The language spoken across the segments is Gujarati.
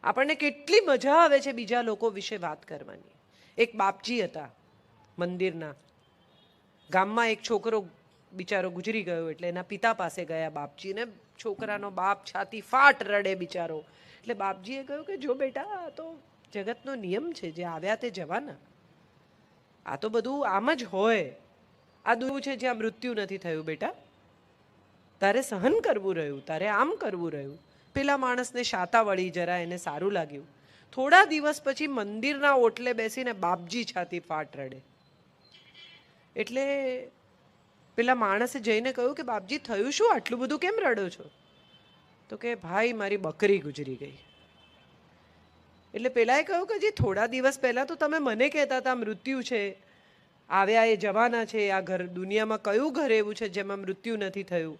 આપણને કેટલી મજા આવે છે બીજા લોકો વિશે વાત કરવાની. એક બાપજી હતા મંદિરના. ગામમાં એક છોકરો બિચારો ગુજરી ગયો એટલે એના પિતા પાસે ગયા બાપજીને. છોકરાનો બાપ છાતી ફાટ રડે બિચારો. એટલે બાપજીએ કહ્યું કે જો બેટા, આ તો જગતનો નિયમ છે, જે આવ્યા તે જવાના. આ તો બધું આમ જ હોય. આ દુનિયા છે જ્યાં મૃત્યુ નથી થયું બેટા. તારે સહન કરવું રહ્યું, તારે આમ કરવું રહ્યું. પેલા માણસને શાતા વળી જરા એને સારું લાગ્યું. થોડા દિવસ પછી મંદિરના ઓટલે બેસીને બાપજી છાતી ફાટ રડે. એટલે પેલા માણસે જઈને કહ્યું કે બાપજી થયું શું, આટલું બધું કેમ રડો છો? તો કે ભાઈ મારી બકરી ગુજરી ગઈ. એટલે પેલાએ કહ્યું કે જી થોડા દિવસ પહેલા તો તમે મને કહેતા હતા મૃત્યુ છે, આવ્યા એ જવાના છે, આ ઘર દુનિયામાં કયું ઘર એવું છે જેમાં મૃત્યુ નથી થયું?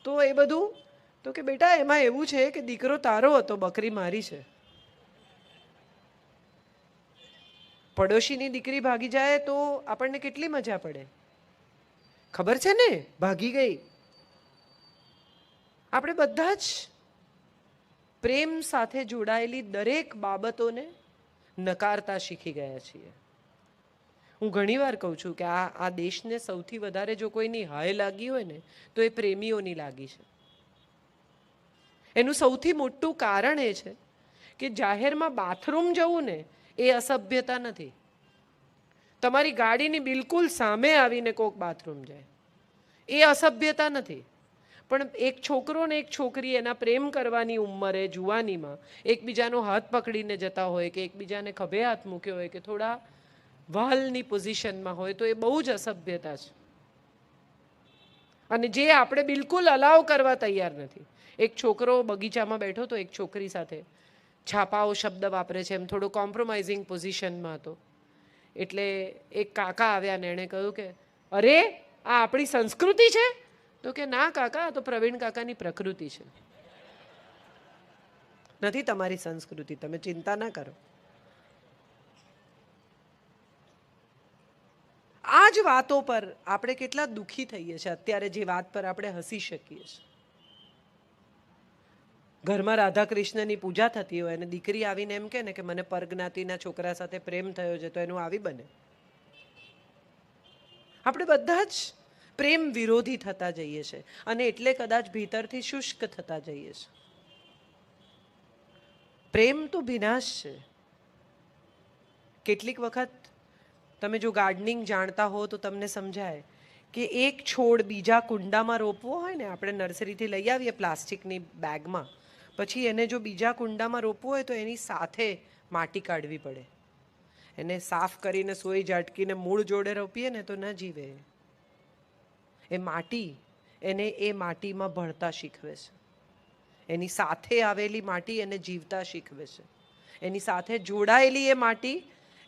તો એ બધું તો કે બેટા એમાં એવું છે કે દીકરો તારો હતો, બકરી મારી છે. પડોશીની દીકરી ભાગી જાય તો આપણને કેટલી મજા પડે, ખબર છે ને? ભાગી ગઈ. આપણે બધા જ પ્રેમ સાથે જોડાયેલી દરેક બાબતોને નકારતા શીખી ગયા છીએ. હું ઘણીવાર કહું છું કે આ દેશને સૌથી વધારે જો કોઈની હાય લાગી હોય ને તો એ પ્રેમીઓની લાગી છે. એનું સૌથી મોટું કારણ એ છે કે જાહેરમાં બાથરૂમ જવું ને એ અસભ્યતા નથી. તમારી ગાડીની બિલકુલ સામે આવીને કોક બાથરૂમ જાય એ અસભ્યતા નથી. પણ એક છોકરો ને એક છોકરી એના પ્રેમ કરવાની ઉંમરે જુવાનીમાં એકબીજાનો હાથ પકડીને જતા હોય કે એકબીજાને ખભે હાથ મૂક્યો હોય કે થોડા વહાલની પોઝિશનમાં હોય તો એ બહુ જ અસભ્યતા છે. અને જે આપણે બિલકુલ અલાવ કરવા તૈયાર નથી. એક છોકરો બગીચામાં બેઠો તો એક છોકરી સાથે છાપાઓ શબ્દ વાપરે છે એમ થોડો કોમ્પ્રોમાઇઝિંગ પોઝિશનમાં હતો. એટલે એક કાકા આવ્યા ને એણે કહ્યું કે અરે આ આપણી સંસ્કૃતિ છે? તો કે ના કાકા, આ તો પ્રવીણ કાકાની પ્રકૃતિ છે. નથી તમારી સંસ્કૃતિ, તમે ચિંતા ના કરો. આ જ વાતો પર આપણે કેટલા દુઃખી થઈએ છીએ અત્યારે, જે વાત પર આપણે હસી શકીએ છીએ. ઘરમાં રાધા કૃષ્ણની પૂજા થતી હોય અને દીકરી આવીને એમ કે ને કે મને પરજ્ઞાતિના છોકરા સાથે પ્રેમ થયો છે, તો એનું આવી બને. આપણે બધા જ પ્રેમ વિરોધી થતા જઈએ છીએ અને એટલે કદાચ ભીતરથી શુષ્ક થતા જઈએ છીએ. પ્રેમ તો વિનાશ છે. કેટલીક વખત તમે જો ગાર્ડનિંગ જાણતા હો તો તમને સમજાય કે એક છોડ બીજા કુંડામાં રોપવો હોય ને, આપણે નર્સરીથી લઈ આવીએ પ્લાસ્ટિકની બેગમાં, પછી એને જો બીજા કુંડામાં રોપવું હોય તો એની સાથે માટી કાઢવી પડે. એને સાફ કરીને સોય ઝાટકીને મૂળ જોડે રોપીએ ને તો ન જીવે. એ માટી એને એ માટીમાં ભળતા શીખવે છે. એની સાથે આવેલી માટી એને જીવતા શીખવે છે. એની સાથે જોડાયેલી એ માટી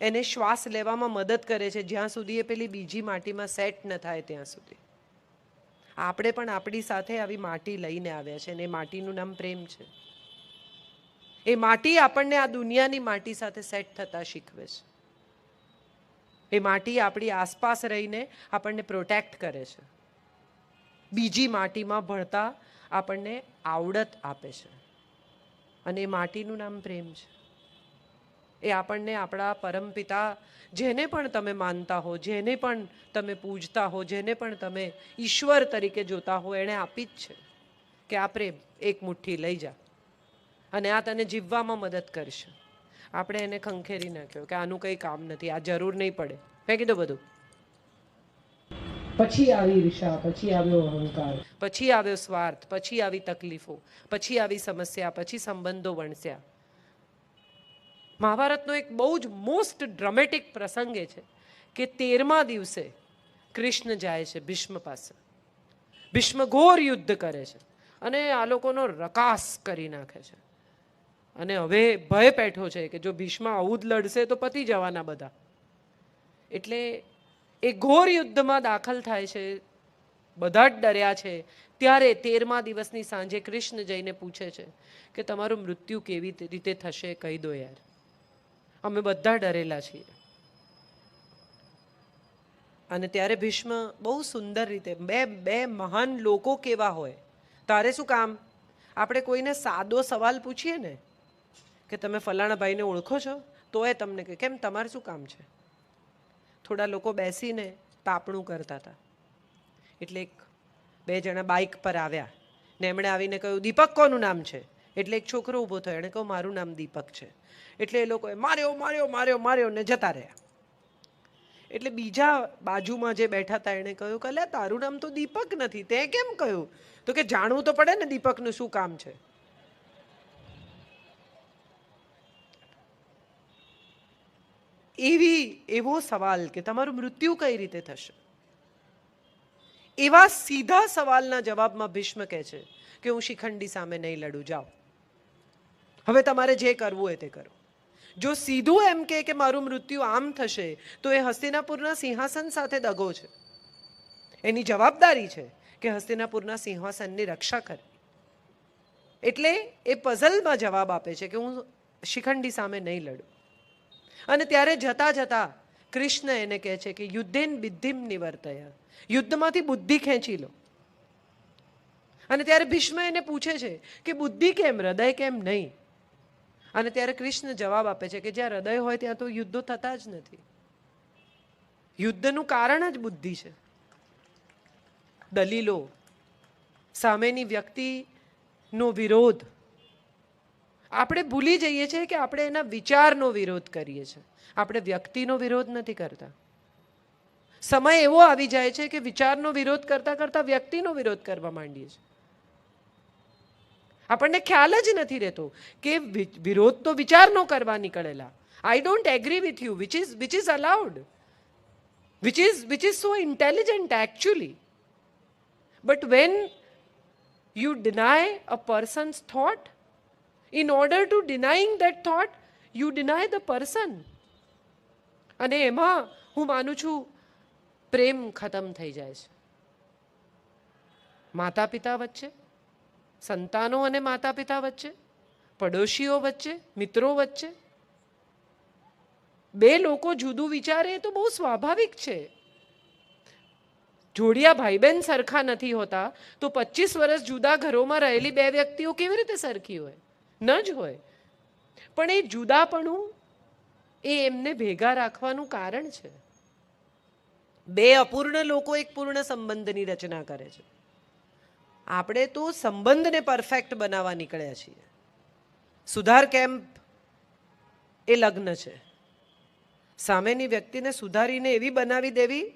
એને શ્વાસ લેવામાં મદદ કરે છે, જ્યાં સુધી એ પેલી બીજી માટીમાં સેટ ન થાય ત્યાં સુધી. આપણે પણ આપણી સાથે આવી માટી લઈને આવ્યા છે અને એ માટીનું નામ પ્રેમ છે. એ માટી આપણને આ દુનિયાની માટી સાથે સેટ થતા શીખવે છે. એ માટી આપણી આસપાસ રહીને આપણને પ્રોટેક્ટ કરે છે. બીજી માટીમાં ભળતા આપણને આવડત આપે છે અને એ માટીનું નામ પ્રેમ છે. એ આપણને આપણા પરમપિતા, જેને પણ તમે માનતા હો, જેને પણ તમે પૂજતા હો, જેને પણ તમે ઈશ્વર તરીકે જોતા હો, એણે આપી જ છે કે આ પ્રેમ એક મુઠ્ઠી લઈ જા અને આ તને જીવવામાં મદદ કરશે. આપણે એને ખંખેરી નાખ્યો કે આનું કંઈ કામ નથી, આ જરૂર નહીં પડે, ફેંકી દો બધું. પછી આવી ઈર્ષા, પછી આવ્યો અહંકાર, પછી આવ્યો સ્વાર્થ, પછી આવી તકલીફો, પછી આવી સમસ્યા, પછી સંબંધો વણસ્યા. મહાભારતનો એક બહુ જ મોસ્ટ ડ્રામેટિક પ્રસંગ એ છે કે 13મા દિવસે કૃષ્ણ જાય છે ભીષ્મ પાસે. ભીષ્મ ઘોર યુદ્ધ કરે છે અને આ લોકોનો રકાસ કરી નાખે છે. અને હવે ભય પેઠો છે કે જો ભીષ્મ આવું જ લડશે તો પતી જવાના બધા. એટલે એ ઘોર યુદ્ધમાં દાખલ થાય છે, બધા જ ડર્યા છે. ત્યારે 13મા દિવસની સાંજે કૃષ્ણ જઈને પૂછે છે કે તમારું મૃત્યુ કેવી રીતે થશે, કહી દો યાર, અમે બધા ડરેલા છીએ. અને ત્યારે ભીષ્મ બહુ સુંદર રીતે, બે મહાન લોકો કેવા હોય, તારે શું કામ? આપણે કોઈને સાદો સવાલ પૂછીએ ને કે તમે ફલાણા ભાઈને ઓળખો છો? તો એ તમને કહે કેમ તમારે શું કામ છે? થોડા લોકો બેસીને તાપણું કરતા હતા એટલે બે જણા બાઇક પર આવ્યા ને એમણે આવીને કહ્યું દીપક કોનું નામ છે? એટલે એક છોકરો ઊભો થયો, એણે કહ્યું મારું નામ દીપક છે. એટલે એ લોકોએ માર્યો માર્યો માર્યો માર્યો ને જતા રહ્યા. એટલે બીજા બાજુમાં જે બેઠા હતા એણે કહ્યું કે અલ્યા તારું નામ તો દીપક નથી, તે કેમ કહ્યું? તો કે જાણવું તો પડે ને દીપકનું શું કામ છે. એવો સવાલ કે તમારું મૃત્યુ કઈ રીતે થશે, એવા સીધા સવાલના જવાબમાં ભીષ્મ કહે છે કે હું શિખંડી સામે નહીં લડું, જાઓ હવે તમારે જે કરવું હોય તે કરો. જો સીધું એમ કે મારું મૃત્યુ આમ થશે તો એ હસ્તિનાપુરના સિંહાસન સાથે દગો છે. એની જવાબદારી છે કે હસ્તિનાપુરના સિંહાસનની રક્ષા કરવી. એટલે એ પઝલમાં જવાબ આપે છે કે હું શિખંડી સામે નહીં લડું. અને ત્યારે જતા જતા કૃષ્ણ એને કહે છે કે યુદ્ધેન બિદ્ધિમ નિવર્તય, યુદ્ધમાંથી બુદ્ધિ ખેંચી લો. અને ત્યારે ભીષ્મ એને પૂછે છે કે બુદ્ધિ કેમ, હૃદય કેમ નહીં? અને ત્યારે કૃષ્ણ જવાબ આપે છે કે જ્યાં હૃદય હોય ત્યાં તો યુદ્ધો થતા જ નથી. યુદ્ધનું કારણ જ બુદ્ધિ છે. દલીલો, સામેની વ્યક્તિનો વિરોધ, આપણે ભૂલી જઈએ છીએ કે આપણે એના વિચારનો વિરોધ કરીએ છીએ, આપણે વ્યક્તિનો વિરોધ નથી કરતા. સમય એવો આવી જાય છે કે વિચારનો વિરોધ કરતા કરતા વ્યક્તિનો વિરોધ કરવા માંડીએ છીએ. આપણને ખ્યાલ જ નથી રહેતો કે વિરોધ તો વિચારનો કરવા નીકળેલા. I don't agree with you, which is allowed, which is so intelligent actually. But when you deny a persons thought, in order to denying that thought, you deny the person. અને એમાં હું માનું છું પ્રેમ ખતમ થઈ જાય છે. માતા પિતા વચ્ચે, સંતાનો અને માતા પિતા વચ્ચે, પડોશીઓ વચ્ચે, મિત્રો વચ્ચે. બે લોકો જુદું વિચારે એ તો બહુ સ્વાભાવિક છે. જોડિયા ભાઈ બહેન સરખા નથી હોતા તો 25 વર્ષ જુદા ઘરોમાં રહેલી બે વ્યક્તિઓ કેવી રીતે સરખી હોય? ન જ હોય. પણ એ જુદાપણું એ એમને ભેગા રાખવાનું કારણ છે. બે અપૂર્ણ લોકો એક પૂર્ણ સંબંધની રચના કરે છે. આપણે તો સંબંધને પરફેક્ટ બનાવવા નીકળ્યા છીએ. સુધાર કેમ્પ એ લગ્ન છે. સામેની વ્યક્તિને સુધારીને એવી બનાવી દેવી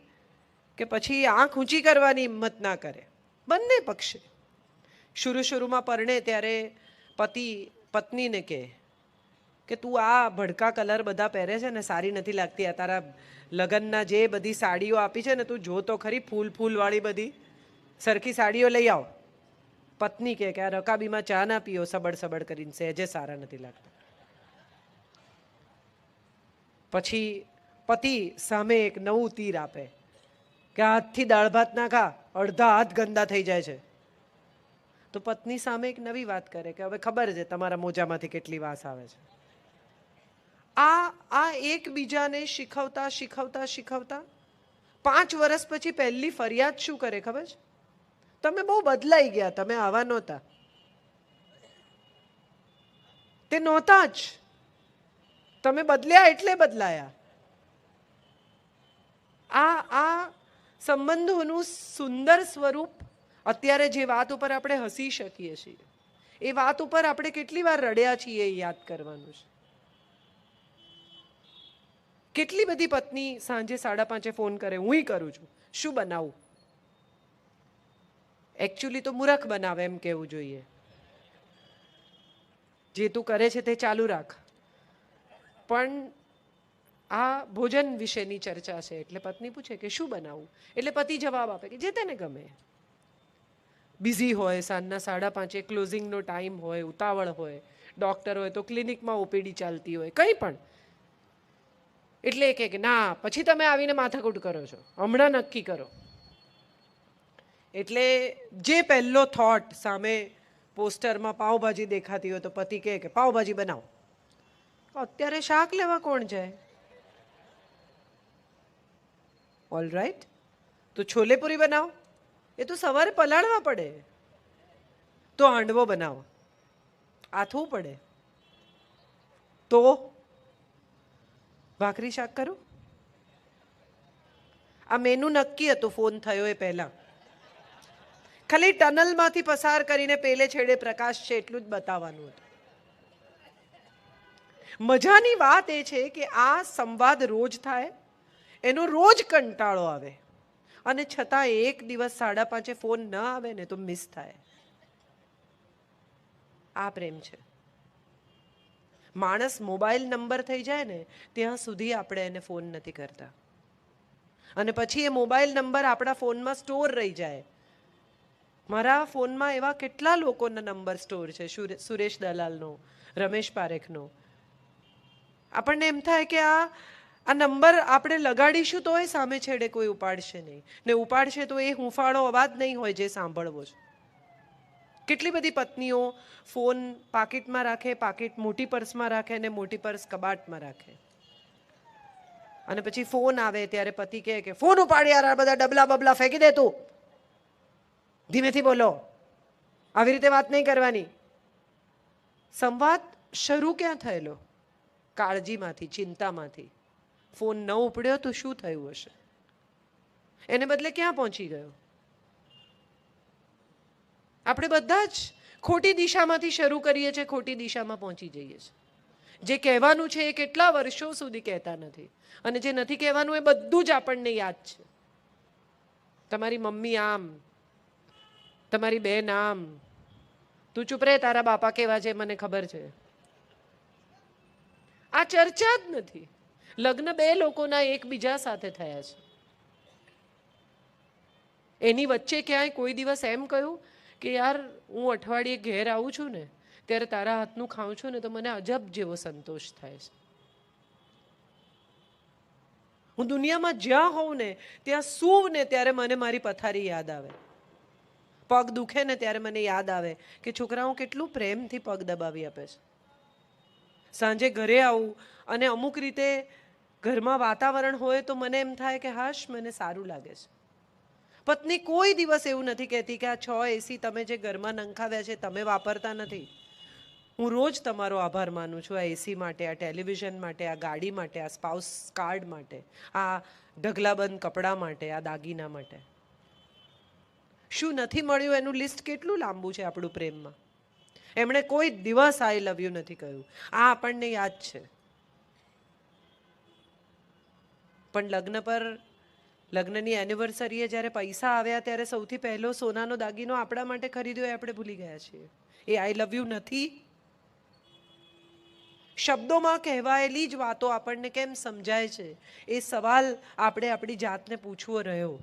કે પછી આંખ ઊંચી કરવાની હિંમત ના કરે બંને પક્ષે. શરૂમાં પરણે ત્યારે પતિ પત્નીને કહે કે તું આ ભડકા કલર બધા પહેરે છે ને સારી નથી લાગતી, આ તારા લગ્નના જે બધી સાડીઓ આપી છે ને તું જો તો ખરી, ફૂલવાળી બધી સરખી સાડીઓ લઈ આવો. પત્ની કહે કે આ રકાબીમાં ચા ના પીઓ સબડ કરીને, સહેજે સારા નથી લાગતા. પછી પતિ સામે એક નવું તીર આપે કે હાથથી દાળ ભાત ના ખા, અડધા હાથ ગંદા થઈ જાય છે. તો પત્ની સામે એક નવી વાત કરે કે હવે ખબર છે તમારા મોજામાંથી કેટલી વાસ આવે છે. આ એકબીજાને શીખવતા 5 વર્ષ પછી પહેલી ફરિયાદ શું કરે ખબર છે? તમે બહુ બદલાઈ ગયા, તમે આવા નહોતા. તે નહોતા જ, તમે બદલ્યા એટલે બદલાયા. આ સંબંધોનું સુંદર સ્વરૂપ. અત્યારે જે વાત ઉપર આપણે હસી શકીએ છીએ એ વાત ઉપર આપણે કેટલી વાર રડ્યા છીએ એ યાદ કરવાનું છે. કેટલી બધી પત્ની સાંજે 5:30 ફોન કરે, હું કરું છું, શું બનાવું? એકચ્યુઅલી તો મૂરખ બનાવે એમ કહેવું જોઈએ. જે તું કરે છે તે ચાલુ રાખ. પણ આ ભોજન વિશેની ચર્ચા છે એટલે પત્ની પૂછે કે શું બનાવું? એટલે પતિ જવાબ આપે કે જે તેને ગમે. બિઝી હોય, સાંજના 5:30 ક્લોઝિંગનો ટાઈમ હોય, ઉતાવળ હોય, ડૉક્ટર હોય તો ક્લિનિકમાં ઓપીડી ચાલતી હોય, કંઈ પણ. એટલે કે ના પછી તમે આવીને માથાકૂટ કરો છો, હમણાં નક્કી કરો. એટલે જે પહેલો થોટ સામે પોસ્ટરમાં પાવભાજી દેખાતી હોય તો પતિ કહે કે પાવભાજી બનાવો. અત્યારે શાક લેવા કોણ જાય? ઓલ રાઈટ, તો છોલેપુરી બનાવો, એ તો સવારે પલાળવા પડે. તો હાંડવો બનાવો, આથવું પડે. તો ભાખરી શાક કરું? આ મેનુ નક્કી હતું ફોન થયો એ પહેલા. ખાલી ટનલમાંથી પસાર કરીને પેલે છેડે પ્રકાશ છે એટલું જ બતાવવાનું હતું. મજાની વાત એ છે કે આ સંવાદ રોજ થાય, એનો રોજ કંટાળો આવે, અને છતાં એક દિવસ 5:30 ફોન ન આવે ને તો મિસ થાય. આ પ્રેમ છે. માણસ મોબાઈલ નંબર થઈ જાય ને ત્યાં સુધી આપણે એને ફોન નથી કરતા, અને પછી એ મોબાઈલ નંબર આપણા ફોનમાં સ્ટોર રહી જાય. મારા ફોનમાં એવા કેટલા લોકોના નંબર સ્ટોર છે, સુરેશ દલાલનો, રમેશ પારેખનો. આપણને એમ થાય કે આ નંબર આપણે લગાડીશું તોય સામે છેડે કોઈ ઉપાડશે નહીં, ને ઉપાડશે તો એ હુંફાળો અવાજ નહીં હોય જે સાંભળવો છે. કેટલી બધી પત્નીઓ ફોન પાકીટમાં રાખે, પાકીટ મોટી પર્સમાં રાખે ને મોટી પર્સ કબાટમાં રાખે, અને પછી ફોન આવે ત્યારે પતિ કહે કે ફોન ઉપાડ યાર, આ બધા ડબલા બબલા ફેંકી દે, તું ધીમેથી બોલો, આવી રીતે વાત નહીં કરવાની. સંવાદ શરૂ ક્યાં થયેલો? કાળજીમાંથી, ચિંતામાંથી. ફોન ન ઉપડ્યો તો શું થયું હશે? એને બદલે ક્યાં પહોંચી ગયો? આપણે બધા જ ખોટી દિશામાંથી શરૂ કરીએ છીએ, ખોટી દિશામાં પહોંચી જઈએ છીએ. જે કહેવાનું છે એ કેટલા વર્ષો સુધી કહેતા નથી, અને જે નથી કહેવાનું એ બધું જ આપણને યાદ છે. તમારી મમ્મી આમ, તમારી બેન આમ, તું ચૂપ રે, તારા બાપા કેવા છે મને ખબર છે. આ ચર્ચા જ નથી. લગ્ન બે લોકોના એકબીજા સાથે થયા છે. એની વચ્ચે ક્યાંય કોઈ દિવસ એમ કહ્યું કે યાર હું અઠવાડિયે ઘેર આવું છું ને ત્યારે તારા હાથનું ખાઉં છું ને તો મને અજબ જેવો સંતોષ થાય છે. હું દુનિયામાં જ્યાં હોઉં ને ત્યાં સૂવ ને ત્યારે મને મારી પથારી યાદ આવે. પગ દુખે ને ત્યારે મને યાદ આવે કે છોકરાઓ કેટલું પ્રેમથી પગ દબાવી આપે છે. સાંજે ઘરે આવું અને અમુક રીતે ઘરમાં વાતાવરણ હોય તો મને એમ થાય કે હાશ મને સારું લાગે છે. પત્ની કોઈ દિવસ એવું નથી કહેતી કે આ 6 એસી તમે જે ઘરમાં નંખાવ્યા છે તમે વાપરતા નથી. હું રોજ તમારો આભાર માનું છું, આ એસી માટે, આ ટેલિવિઝન માટે, આ ગાડી માટે, આ સ્પાઉસ કાર્ડ માટે, આ ઢગલાબંધ કપડાં માટે, આ દાગીના માટે. શું નથી મળ્યું એનું લિસ્ટ કેટલું લાંબુ છે આપણું પ્રેમમાં. એમણે કોઈ દિવસ આઈ લવ યુ નથી કહ્યું, આ આપણને યાદ છે. પણ લગ્નની એનિવર્સરીએ જ્યારે પૈસા આવ્યા ત્યારે સૌથી પહેલો સોનાનો દાગીનો આપણા માટે ખરીદ્યો એ આપણે ભૂલી ગયા છીએ. એ આઈ લવ યુ નથી. શબ્દોમાં કહેવાયેલી જ વાતો આપણને કેમ સમજાય છે એ સવાલ આપણે આપણી જાતને પૂછવો રહ્યો.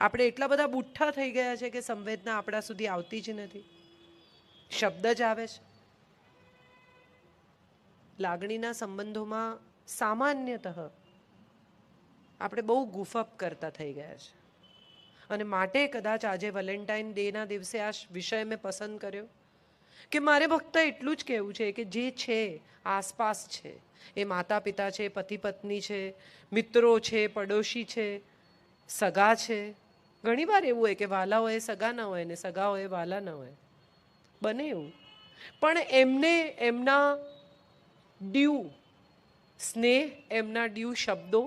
આપણે એટલા બધા બુઠ્ઠા થઈ ગયા છે કે સંવેદના આપણા સુધી આવતી જ નથી, શબ્દ જ આવે છે. લાગણીના સંબંધોમાં સામાન્યતઃ આપણે બહુ ગુફઅપ કરતા થઈ ગયા છે, અને માટે કદાચ આજે વેલેન્ટાઇન ડેના દિવસે આ વિષય મેં પસંદ કર્યો કે મારે ફક્ત એટલું જ કહેવું છે કે જે છે આસપાસ છે, એ માતા પિતા છે, પતિ પત્ની છે, મિત્રો છે, પડોશી છે, સગા છે. ઘણીવાર એવું હોય કે વાલા હોય સગા ના હોય ને સગા હોય વાલા ના હોય, બને એવું. પણ એમને એમના ડ્યુ સ્નેહ, એમના ડ્યુ શબ્દો,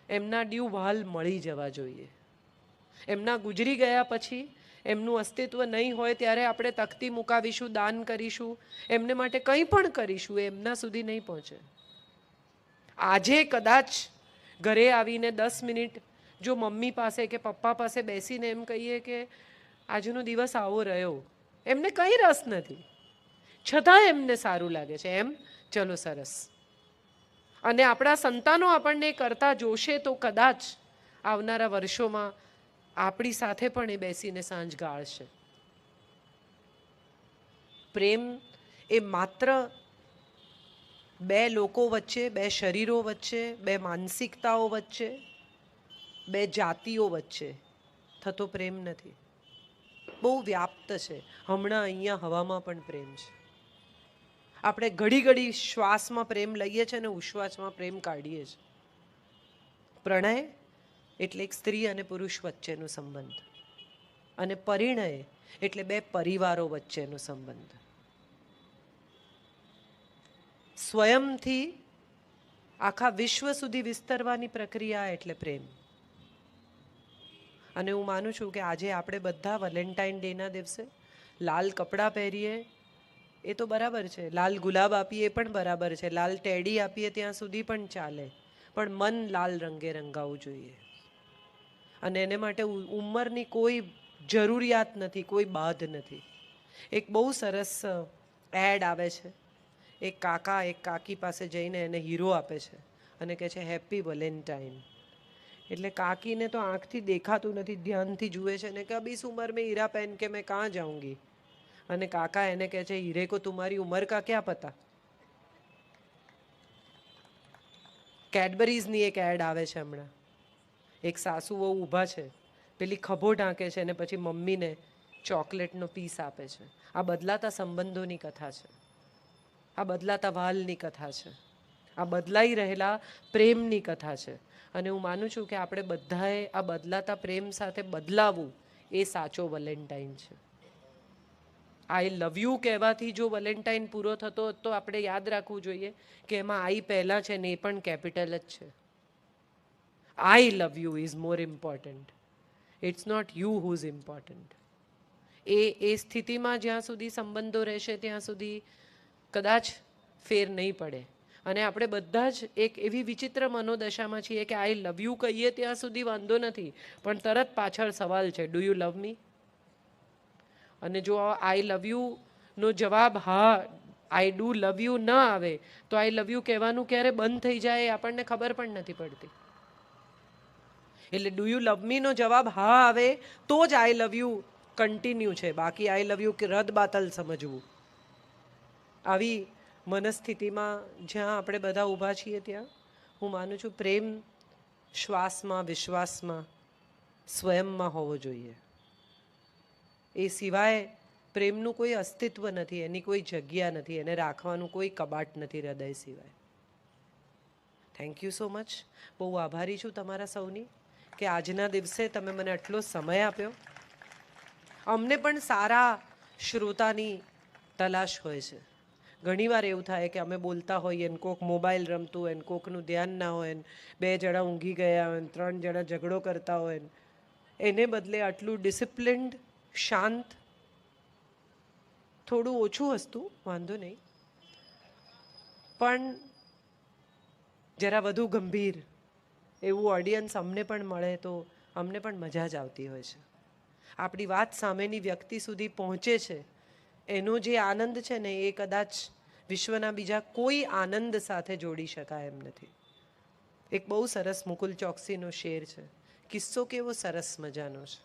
એમના ડ્યુ વાલ મળી જવા જોઈએ. એમના ગુજરી ગયા પછી એમનું અસ્તિત્વ નહીં હોય ત્યારે આપણે તકતી મુકાવીશું, દાન કરીશું, એમને માટે કંઈ પણ કરીશું, એ એમના સુધી નહીં પહોંચે. આજે કદાચ ઘરે આવીને 10 મિનિટ જો મમ્મી પાસે કે પપ્પા પાસે બેસીને એમ કહીએ કે આજનો દિવસ આવો રહ્યો, એમને કંઈ રસ નથી, છતાં એમને સારું લાગે છે. એમ ચલો સરસ. અને આપણા સંતાનો આપણને કરતા જોશે તો કદાચ આવનારા વર્ષોમાં આપણી સાથે પણ એ બેસીને સાંજ ગાળશે. પ્રેમ એ માત્ર બે લોકો વચ્ચે, બે શરીરો વચ્ચે, બે માનસિકતાઓ વચ્ચે, બે જાતિઓ વચ્ચે થતો પ્રેમ નથી. બહુ વ્યાપ્ત છે. હમણાં અહીંયા હવામાં પણ પ્રેમ છે. આપણે ઘડી ઘડી શ્વાસમાં પ્રેમ લઈએ છીએ અને ઉશ્વાસમાં પ્રેમ કાઢીએ છીએ. પ્રણય એટલે એક સ્ત્રી અને પુરુષ વચ્ચેનો સંબંધ, અને પરિણય એટલે બે પરિવારો વચ્ચેનો સંબંધ. સ્વયંથી આખા વિશ્વ સુધી વિસ્તરવાની પ્રક્રિયા એટલે પ્રેમ. અને હું માનું છું કે આજે આપણે બધા વેલેન્ટાઇન ડેના દિવસે લાલ કપડાં પહેરીએ એ તો બરાબર છે, લાલ ગુલાબ આપીએ એ પણ બરાબર છે, લાલ ટેડી આપીએ ત્યાં સુધી પણ ચાલે, પણ મન લાલ રંગે રંગાવવું જોઈએ. અને એને માટે ઉંમરની કોઈ જરૂરિયાત નથી, કોઈ બાધ નથી. એક બહુ સરસ એડ આવે છે, એક કાકા એક કાકી પાસે જઈને એને હીરો આપે છે અને કહે છે હેપી વેલેન્ટાઇન. એટલે કાકીને તો આંખથી દેખાતું નથી, ધ્યાનથી જુએ છે ને કે અબ इस उम्र में हीरा पहन के मैं कहाँ जाऊंगी. અને કાકા એને કહે છે હીરે કો તુમારી ઉંમર કા ક્યાં પતા. કેડબરીઝની એક એડ આવે છે હમણાં, એક સાસુ વહુ ઊભા છે, પેલી ખભો ઢાંકે છે અને પછી મમ્મીને ચોકલેટનો પીસ આપે છે. આ બદલાતા સંબંધોની કથા છે, આ બદલાતા વાલની કથા છે, આ બદલાઈ રહેલા પ્રેમની કથા છે. અને હું માનું છું કે આપણે બધાએ આ બદલાતા પ્રેમ સાથે બદલાવું એ સાચો વેલેન્ટાઇન છે. આઈ લવ યુ કહેવાથી જો વેલેન્ટાઇન પૂરો થતો હોત તો આપણે યાદ રાખવું જોઈએ કે એમાં આઈ પહેલાં છે ને એ પણ કેપિટલ જ છે. I love you is more important, it's not you who is important. એ સ્થિતિમાં જ્યાં સુધી સંબંધો રહેશે ત્યાં સુધી કદાચ ફેર નહીં પડે. અને આપણે બધા જ એક એવી વિચિત્ર મનોદશામાં છીએ કે આઈ લવ યુ કહીએ ત્યાં સુધી વાંધો નથી, પણ તરત પાછળ સવાલ છે ડુ યુ લવ મી. અને જો આઈ લવ યુનો જવાબ હા આઈ ડુ લવ યુ ન આવે તો આઈ લવ યુ કહેવાનું ક્યારે બંધ થઈ જાય એ આપણને ખબર પણ નથી પડતી. એટલે ડુ યુ લવ મીનો જવાબ હા આવે તો જ આઈ લવ યુ કન્ટિન્યુ છે, બાકી આઈ લવ યુ કે રદ બાતલ સમજવું. આવી મનસ્થિતિમાં જ્યાં આપણે બધા ઊભા છીએ ત્યાં હું માનું છું પ્રેમ શ્વાસમાં, વિશ્વાસમાં, સ્વયંમાં હોવો જોઈએ. એ સિવાય પ્રેમનું કોઈ અસ્તિત્વ નથી, એની કોઈ જગ્યા નથી, એને રાખવાનું કોઈ કબાટ નથી હૃદય સિવાય. Thank you so much. બહુ આભારી છું તમારા સૌની કે આજના દિવસે તમે મને આટલો સમય આપ્યો. અમને પણ સારા શ્રોતાની તલાશ હોય છે. ઘણીવાર એવું થાય કે અમે બોલતા હોઈએ ને કોક મોબાઈલ રમતું હોય ને કોકનું ધ્યાન ના હોય ને 2 જણા ઊંઘી ગયા હોય ને 3 જણા ઝઘડો કરતા હોય ને એને બદલે આટલું ડિસિપ્લિન્ડ, શાંત, થોડું ઓછું હસતું, વાંધો નહીં, પણ જરા વધુ ગંભીર એવું ઓડિયન્સ અમને પણ મળે તો અમને પણ મજા જ આવતી હોય છે. આપણી વાત સામેની વ્યક્તિ સુધી પહોંચે છે એનો જે આનંદ છે ને એ કદાચ વિશ્વના બીજા કોઈ આનંદ સાથે જોડી શકાય એમ નથી. એક બહુ સરસ મુકુલ ચોકસીનો શેર છે, કિસ્સો કેવો સરસ મજાનો છે.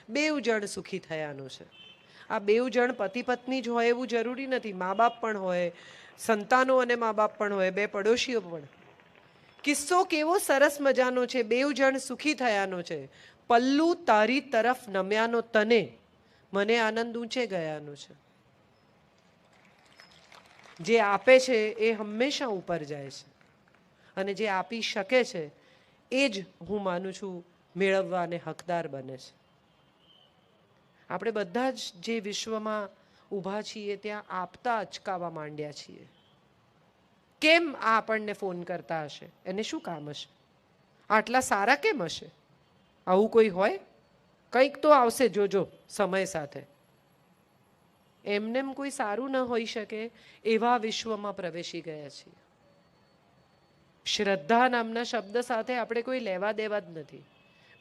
2 જણ સુખી થયાનું છે. આ 2 જણ પતિ પત્ની જ હોય એવું જરૂરી નથી, મા બાપ પણ હોય, સંતાનો અને મા બાપ પણ હોય, 2 પડોશીઓ પણ. કિસ્સો કેવો સરસ મજાનો છે, 2 જણ સુખી થયાનો છે. પલ્લુ તારી તરફ નમ્યાનો તને, મને આનંદ ઊંચે ગયાનો છે. જે આપે છે એ હંમેશા ઉપર જાય છે અને જે આપી શકે છે એ જ હું માનું છું મેળવવાને હકદાર બને છે. આપણે બધા જ જે વિશ્વમાં ઊભા છીએ ત્યાં આપતા અચકાવા માંડ્યા છીએ. કેમ આ આપણને ફોન કરતા હશે? એને શું કામ હશે? આટલા સારા કેમ હશે? આવું કોઈ હોય? કંઈક તો આવશે, જોજો સમય સાથે. એમનેમ કોઈ સારું ન હોઈ શકે એવા વિશ્વમાં પ્રવેશી ગયા છીએ. શ્રદ્ધા નામના શબ્દ સાથે આપણે કોઈ લેવા દેવા જ નથી.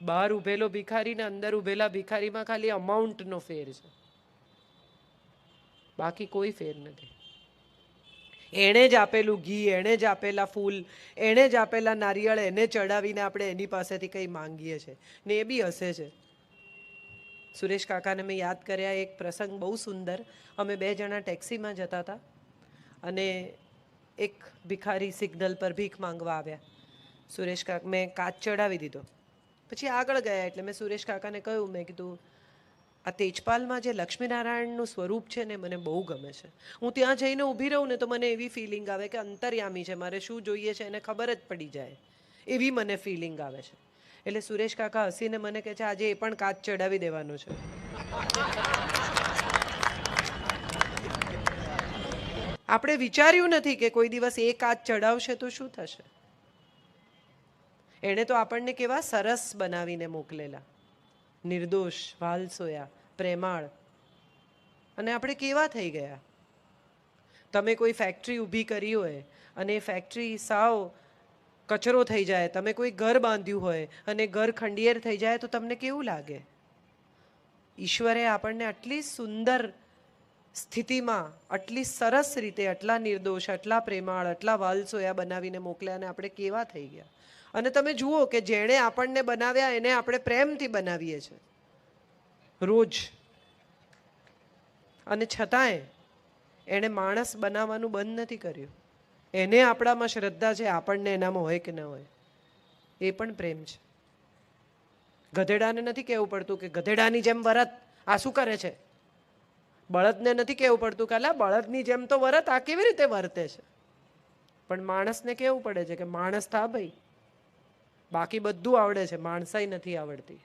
બહાર ઉભેલો ભિખારી ને અંદર ઉભેલા ભિખારીમાં ખાલી અમાઉન્ટનો ફેર છે, બાકી કોઈ ફેર નથી. એણે જ આપેલું ઘી, એણે જ આપેલા ફૂલ, એણે જ આપેલા નારિયેળ એને ચડાવીને આપણે એની પાસેથી કંઈ માંગીએ છીએ ને એ બી હસે છે. સુરેશ કાકાને મેં યાદ કર્યા એક પ્રસંગ બહુ સુંદર. અમે 2 જણા ટેક્સીમાં જતા હતા અને એક ભિખારી સિગ્નલ પર ભીખ માંગવા આવ્યા. સુરેશ કાકા, મેં કાચ ચડાવી દીધો. પછી આગળ ગયા એટલે મેં સુરેશ કાકાને કહ્યું, મેં કીધું આ તેજપાલમાં જે લક્ષ્મીનારાયણનું સ્વરૂપ છે ને મને બહુ ગમે છે. હું ત્યાં જઈને ઊભી રહું ને તો મને એવી ફિલિંગ આવે કે અંતર્યામી છે, મારે શું જોઈએ છે એને ખબર જ પડી જાય એવી મને ફિલિંગ આવે છે. એટલે સુરેશ કાકા હસીને મને કહે છે આજે એ પણ કાચ ચડાવી દેવાનો છે. આપણે વિચાર્યું નથી કે કોઈ દિવસ એ કાચ ચડાવશે તો શું થશે. એણે તો આપણને કેવા સરસ બનાવીને મોકલેલા, નિર્દોષ, વાલસોયા, પ્રેમાળ, અને આપણે કેવા થઈ ગયા. તમે કોઈ ફેક્ટરી ઊભી કરી હોય અને એ ફેક્ટરી સાવ કચરો થઈ જાય, તમે કોઈ ઘર બાંધ્યું હોય અને ઘર ખંડિયેર થઈ જાય તો તમને કેવું લાગે. ઈશ્વરે આપણને આટલી સુંદર સ્થિતિમાં, આટલી સરસ રીતે, આટલા નિર્દોષ, આટલા પ્રેમાળ, આટલા વાલસોયા બનાવીને મોકલ્યા અને આપણે કેવા થઈ ગયા. અને તમે જુઓ કે જેણે આપણને બનાવ્યા એને આપણે પ્રેમથી બનાવીએ છીએ રોજ, અને છતાંય એણે માણસ બનાવવાનું બંધ નથી કર્યું. એને આપણામાં શ્રદ્ધા છે, આપણને એનામાં હોય કે ન હોય, એ પણ પ્રેમ છે. ગધેડાને નથી કહેવું પડતું કે ગધેડાની જેમ વરત, આ શું કરે છે. બળદને નથી કહેવું પડતું કે અલા બળદની જેમ તો વરત, આ કેવી રીતે વર્તે છે. પણ માણસને કહેવું પડે છે કે માણસ થા ભાઈ, બાકી બધું આવડે છે, માણસાઈ નથી આવડતી.